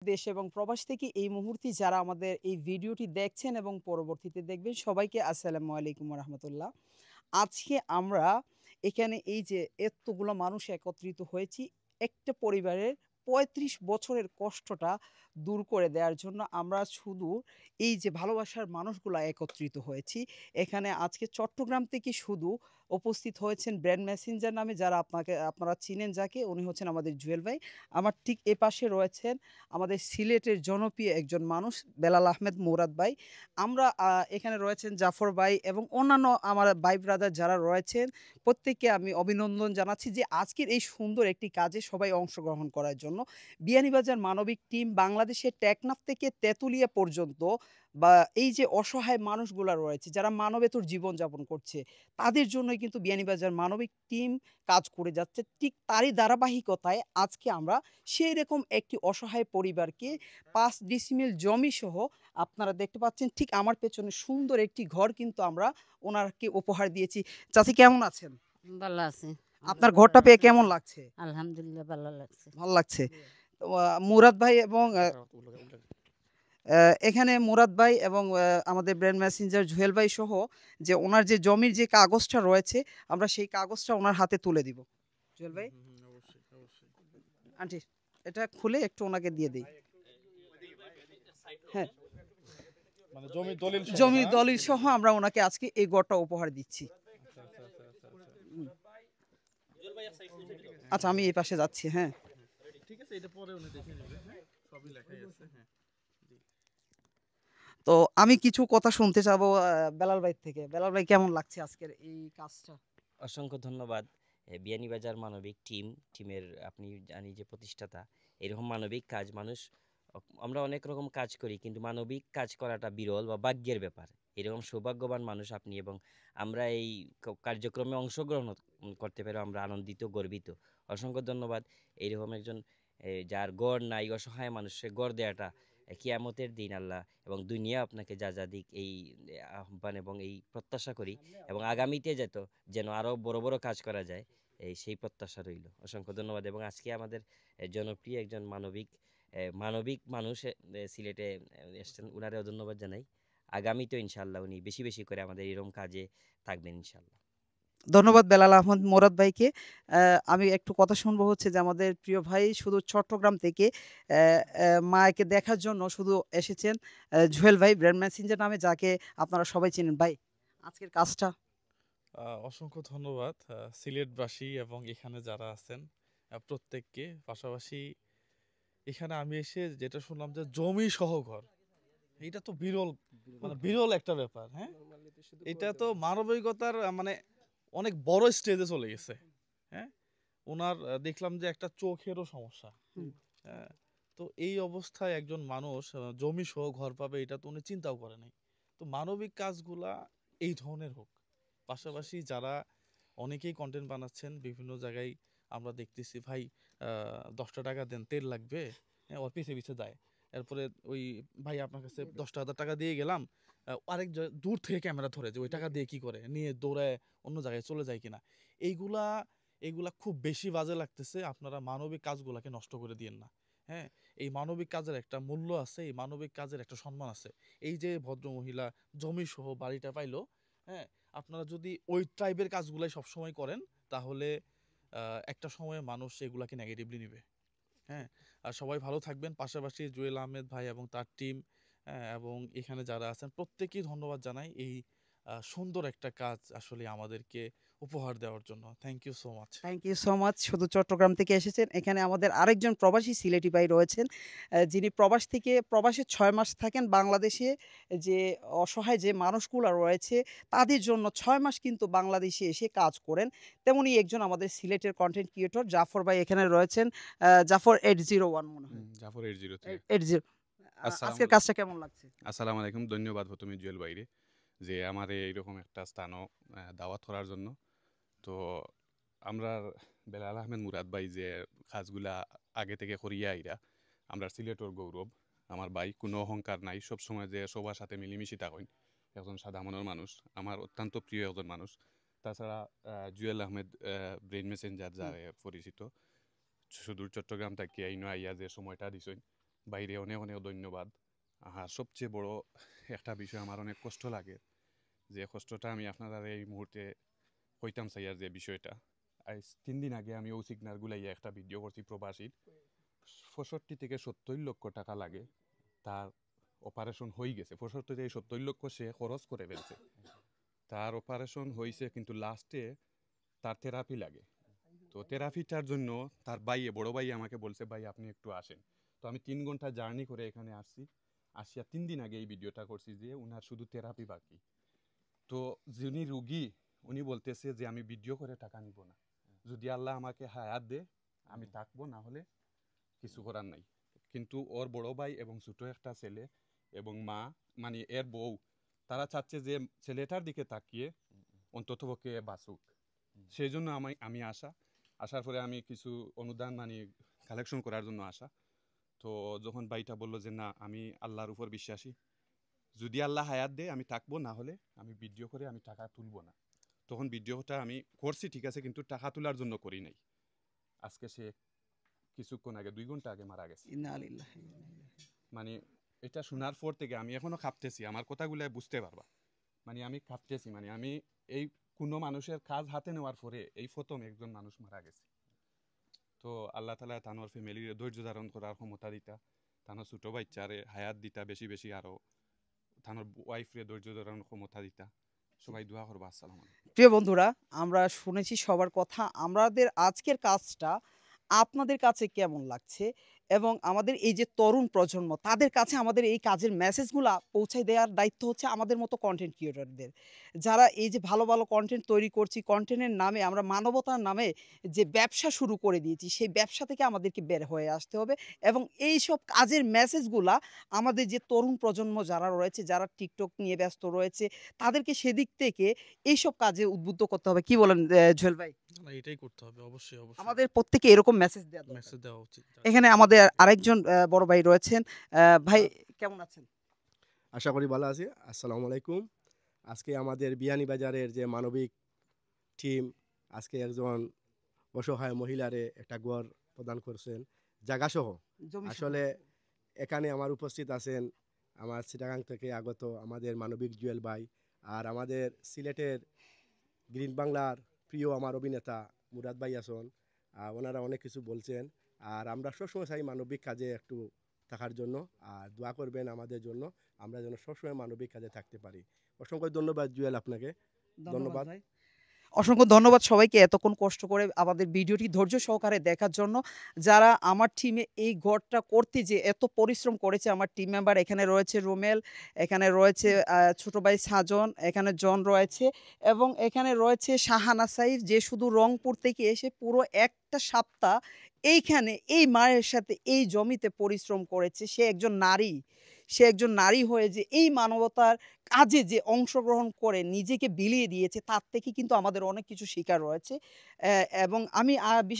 দেশ এবং প্রবাস থেকে এই মুহূর্তে যারা আমাদের এই ভিডিওটি দেখছেন এবং পরবর্তীতে দেখবেন সবাইকে আসসালামু আলাইকুম রহমতুল্লাহ। আজকে আমরা এখানে এই যে এতগুলো মানুষ একত্রিত হয়েছি একটা পরিবারের ৩৫ বছরের কষ্টটা দূর করে দেওয়ার জন্য আমরা শুধু এই যে ভালোবাসার মানুষগুলা একত্রিত হয়েছি। এখানে আজকে চট্টগ্রাম থেকে শুধু উপস্থিত হয়েছেন ব্র্যান্ড মেসেঞ্জার নামে, যারা আপনারা চিনেন, যাকে উনি হচ্ছেন আমাদের জুয়েল ভাই। আমার ঠিক এপাশে রয়েছেন আমাদের সিলেটের জনপ্রিয় একজন মানুষ বেলাল আহমেদ মুরাদ ভাই। আমরা এখানে রয়েছেন জাফর ভাই এবং অন্যান্য আমার ভাই ব্রাদার যারা রয়েছেন, প্রত্যেককে আমি অভিনন্দন জানাচ্ছি যে আজকের এই সুন্দর একটি কাজে সবাই অংশগ্রহণ করার জন্য। বিয়ানীবাজার মানবিক টিম বাংলাদেশের টেকনাফ থেকে তেঁতুলিয়া পর্যন্ত, বা এই যে অসহায় মানুষগুলা রয়েছে যারা মানবেতর জীবনযাপন করছে, তাদের জন্যই কিন্তু বিয়ানীবাজার মানবিক টিম কাজ করে যাচ্ছে। ঠিক তারই ধারাবাহিকতায় আজকে আমরা সেই রকম একটি অসহায় পরিবারকে ৫ ডিসিমেল জমি সহ, আপনারা দেখতে পাচ্ছেন ঠিক আমার পেছনে সুন্দর একটি ঘর কিন্তু আমরা ওনাকে উপহার দিয়েছি। চাচি কেমন আছেন? ভালো আছি। আপনার ঘরটা পেয়ে কেমন লাগছে? আলহামদুলিল্লাহ ভালো লাগছে। ভালো লাগছে। তো মুরাদ ভাই এবং এখানে মুরাদ ভাই এবং আমাদের ব্র্যান্ড মেসেঞ্জার জুয়েল ভাই সহ যে ওনার যে জমির যে কাগজটা রয়েছে, আমরা সেই কাগজটা ওনার হাতে তুলে দিব। জুয়েল ভাই, আন্টি, এটা খুলে একটু ওনাকে দিয়ে দিই। হ্যাঁ, মানে জমির দলিল সহ জমির না? দলিল সহ আমরা ওনাকে আজকে এই গড়টা উপহার দিচ্ছি। আচ্ছা, আমি এই পাশে যাচ্ছি। হ্যাঁ, ঠিক আছে, এটা পরে উনি দেখে নেবে। হ্যাঁ, সবই লেখাই আছে। হ্যাঁ, জি। তো আমি কিছু কথা শুনতে চাবো বেলাল ভাই থেকে। বেলাল ভাই, কেমন লাগছে আজকের এই কাজটা? অসংখ্য ধন্যবাদ। বিয়ানীবাজার মানবিক টিমের আপনি জানি যে প্রতিষ্ঠাতা। এরকম মানবিক কাজ মানুষ আমরা অনেক রকম কাজ করি, কিন্তু মানবিক কাজ করাটা বিরল বা ভাগ্যের ব্যাপার। এরকম সৌভাগ্যবান মানুষ আপনি, এবং আমরা এই কার্যক্রমে অংশগ্রহণ করতে পেরে আমরা আনন্দিত, গর্বিত। অসংখ্য ধন্যবাদ। এইরকম একজন যার গড় নাই, অসহায় মানুষের গড় দেওয়াটা কিয়ামতের দিন আল্লাহ এবং দুনিয়া আপনাকে যা যা দিক, এই আহ্বান এবং এই প্রত্যাশা করি, এবং আগামীতে যেন আরো বড় বড় কাজ করা যায়, সেই প্রত্যাশা রইল। অসংখ্য ধন্যবাদ। এবং আজকে আমাদের জনপ্রিয় একজন মানবিক মানুষ সিলেটে এসছেন, উনারেও ধন্যবাদ জানাই। আগামীতেও ইনশাল্লাহ উনি বেশি বেশি করে আমাদের এরকম কাজে থাকবেন ইনশাল্লাহ। ধন্যবাদ বেলাল আহমদ মোরাদ ভাইকে। আমি একটু কথা শুনবো হচ্ছে যে আমাদের প্রিয় ভাই শুধু চট্টগ্রাম থেকে মাকে দেখার জন্য শুধু এসেছেন, জুয়েল ভাই ব্র্যান্ড মেসেঞ্জার নামে, যাকে আপনারা সবাই চিনেন। ভাই, আজকের কাজটা। অসংখ্য ধন্যবাদ সিলেটবাসী এবং এখানে যারা আছেন প্রত্যেককে। পাশাপাশি এখানে আমি এসে যেটা শুনলাম যে জমি সহ ঘর, এটা তো বিরল, মানে বিরল একটা ব্যাপার। হ্যাঁ, এটা তো মানবিকতার মানে অনেক বড় স্টেজে চলে গেছে। হ্যাঁ, ওনার দেখলাম যে একটা চোখেরও সমস্যা। হুম। হ্যাঁ, তো এই অবস্থায় একজন মানুষ জমি সহ ঘর পাবে, এটা তো উনি চিন্তাও করে নাই। তো মানবিক কাজগুলা এই ধরনের হোক। পাশাপাশি যারা অনেকেই কন্টেন্ট বানাচ্ছেন বিভিন্ন জায়গায়, আমরা দেখতেছি ভাই 10টা টাকা দেন, তেল লাগবে। হ্যাঁ, ওর পিছে পিছে যায়। এরপরে ওই ভাই আপনার কাছে 10,000 টাকা দিয়ে গেলাম, দূর থেকে ক্যামেরা ধরে যে ওই টাকা দিয়ে কি করে, নিয়ে দৌড়ায় অন্য জায়গায় চলে যায় কিনা। এইগুলা এগুলা খুব বেশি বাজে লাগতেছে। আপনারা মানবিক কাজগুলাকে নষ্ট করে দিয়েন না। হ্যাঁ, এই মানবিক কাজের একটা মূল্য আছে, এই মানবিক কাজের একটা সম্মান আছে। এই যে ভদ্র মহিলা জমি সহ বাড়িটা পাইলো, হ্যাঁ, আপনারা যদি ওই টাইপের কাজগুলাই সবসময় করেন, তাহলে একটা সময়ে মানুষ এগুলাকে নেগেটিভলি নিবে। হ্যাঁ, আর সবাই ভালো থাকবেন। পাশাপাশি জুয়েল আহমেদ ভাই এবং তার টিম, এবং এখানে যারা আছেন প্রত্যেকেই ধন্যবাদ জানাই এই সুন্দর একটা কাজ আসলে আমাদেরকে উপহার দেওয়ার জন্য। Thank you so much. Thank you so much. শুধু চট্টগ্রাম থেকে এসেছেন। এখানে আমাদের আরেকজন প্রবাসী সিলেটি ভাই রয়েছেন, যিনি প্রবাসে ৬ মাস থাকেন বাংলাদেশে। যে অসহায় যে মানুষগুলো রয়েছে তাদের জন্য ৬ মাস কিন্তু বাংলাদেশে এসে কাজ করেন। তেমনি একজন আমাদের সিলেটের কন্টেন্ট ক্রিয়েটর জাফর ভাই এখানে রয়েছেন। জাফর 801 মনে হয়। জাফর 803। 80। আসসালামু আজকের আলাইকুম। কাজটা কেমন লাগছে? আসসালামু আলাইকুম। ধন্যবাদ প্রথমে জুয়েল ভাইরে যে আমার এইরকম একটা স্থানও দাওয়াত করার জন্য। তো আমরা বেলাল আহমেদ মুরাদ ভাই যে কাজগুলা আগে থেকে করিয়া আইরা, আমরা সিলেটর গৌরব। আমার ভাই কোনো অহংকার নাই, সবসময় যে সবার সাথে মিলিমিশি থাকেন। একজন সাদা মনের মানুষ, আমার অত্যন্ত প্রিয় একজন মানুষ। তাছাড়া জুয়েল আহমেদ ব্রেন মেসেঞ্জার, যারা পরিচিত, সুদূর চট্টগ্রাম থেকে আইনো আইয়া যে সময়টা দিছেন, বাইরে অনেক অনেক ধন্যবাদ। আর সবচেয়ে বড় একটা বিষয় আমার অনেক কষ্ট লাগে, যে কষ্টটা আমি আপনারা এই মুহূর্তে কইতাম চাই, আর যে বিষয়টা আজ 3 দিন আগে আমি ও সিগনাল গুলাইয়া একটা ভিডিও করছি প্রবাসীর 65 থেকে 70 লক্ষ টাকা লাগে, তার অপারেশন হয়ে গেছে। 65 থেকে 70 লক্ষ সে খরচ করে ফেলছে, তার অপারেশন হয়েছে, কিন্তু লাস্টে তার থেরাপি লাগে। তো থেরাপিটার জন্য তার বড় ভাই আমাকে বলছে, ভাই আপনি একটু আসেন। তো আমি 3 ঘন্টা জার্নি করে এখানে আসছি। আসিয়া 3 দিন আগে এই ভিডিওটা করছি যে উনার শুধু থেরাপি বাকি। তো যিনি রুগী উনি বলতেছে যে আমি ভিডিও করে টাকা নিব না, যদি আল্লাহ আমাকে হায়াত দে আমি থাকবো, না হলে কিছু করার নাই। কিন্তু ওর বড় ভাই এবং ছোট একটা ছেলে এবং মা, মানে এর বউ, তারা চাচ্ছে যে ছেলেটার দিকে তাকিয়ে অন্ততপক্ষে বাঁচুক। সেই জন্য আমি আসার পরে আমি কিছু অনুদান মানে কালেকশন করার জন্য আসা। তো যখন ভাইটা বললো যে না, আমি আল্লাহর উপর বিশ্বাসী, যদি আল্লাহ হায়াত দেয় আমি থাকবো, না হলে আমি ভিডিও করে আমি টাকা তুলবো না। তখন ভিডিওটা আমি করছি ঠিক আছে, কিন্তু টাকা তোলার জন্য করি নাই। আজকে সে কিছুক্ষণ আগে 2 ঘন্টা আগে মারা গেছে। ইন্না লিল্লাহি ওয়া ইন্না ইলাইহি। মানে এটা শোনার পর থেকে আমি এখনো কাঁপতেছি, আমার কথাগুলো বুঝতে পারবা। মানে আমি কাঁপতেছি, মানে আমি এই কোনো মানুষের কাজ হাতে নেওয়ার পরে এই প্রথম একজন মানুষ মারা গেছে। তো আল্লাহ তালা তানোর ফ্যামিলির ধৈর্য ধারণ করার ক্ষমতা দিতা, তানোর ছোট বাচ্চারে হায়াত দিতা বেশি বেশি, আরও তানোর ওয়াইফরে ধৈর্য ধারণ ক্ষমতা দিতা। সবাই দোয়া করবা। আসসালামু আলাইকুম। প্রিয় বন্ধুরা, আমরা শুনেছি সবার কথা। আমাদের আজকের কাজটা আপনাদের কাছে কেমন লাগছে, এবং আমাদের এই যে তরুণ প্রজন্ম তাদের কাছে আমাদের এই কাজের মেসেজগুলা পৌঁছায় দেওয়ার দায়িত্ব হচ্ছে আমাদের মতো কন্টেন্ট ক্রিয়েটরদের, যারা এই যে ভালো ভালো কন্টেন্ট তৈরি করছি। কন্টেন্টের নামে আমরা মানবতার নামে যে ব্যবসা শুরু করে দিয়েছি, সেই ব্যবসা থেকে আমাদেরকে বের হয়ে আসতে হবে, এবং এই সব কাজের মেসেজগুলা আমাদের যে তরুণ প্রজন্ম যারা রয়েছে, যারা টিকটক নিয়ে ব্যস্ত রয়েছে, তাদেরকে সেদিক থেকে এইসব কাজে উদ্বুদ্ধ করতে হবে। কি বলেন জুয়েল ভাই? না, এটাই করতে হবে, অবশ্যই অবশ্যই আমাদের প্রত্যেকে এরকম মেসেজ দেওয়া দরকার। মেসেজ দেওয়া উচিত। এখানে আমাদের আরেকজন বড় ভাই রয়েছেন। ভাই কেমন আছেন? আশা করি ভালো আছি। আসসালামু আলাইকুম। আজকে আমাদের বিয়ানীবাজারের যে মানবিক টিম আজকে একজন অসহায় মহিলারে একটা ঘর প্রদান করছেন জায়গাসহ। জমি সহ। আসলে এখানে আমার উপস্থিত আছেন আমার চিটাগাং থেকে আগত আমাদের মানবিক জুয়েল ভাই, আর আমাদের সিলেটের গ্রিন বাংলার প্রিয় আমার অভিনেতা মুরাদ ভাই আছেন। ওনারা অনেক কিছু বলছেন, আর আমরা সবসময় চাই মানবিক কাজে একটু থাকার জন্য, আর দোয়া করবেন আমাদের জন্য, আমরা যেন সবসময় মানবিক কাজে থাকতে পারি। অসংখ্য ধন্যবাদ জুয়েল আপনাকে। ধন্যবাদ। ভাই। অসংখ্য ধন্যবাদ সবাইকে এতক্ষণ কষ্ট করে আমাদের ভিডিওটি ধৈর্য সহকারে দেখার জন্য। যারা আমার টিমে এই ঘরটা করতে যে এত পরিশ্রম করেছে, আমার টিম মেম্বার এখানে রয়েছে রুমেল, এখানে রয়েছে ছোট ভাই সাজন, এখানে জন রয়েছে, এবং এখানে রয়েছে শাহানা সাইফ, যে শুধু রংপুর থেকে এসে পুরো একটা সপ্তাহ এইখানে এই মায়ের সাথে এই জমিতে পরিশ্রম করেছে। সে একজন নারী হয়ে যে এই মানবতার কাজে যে অংশগ্রহণ করে নিজেকে বিলিয়ে দিয়েছে, তার থেকে কিন্তু আমাদের অনেক কিছু শেখার রয়েছে। এবং আমি বিশেষ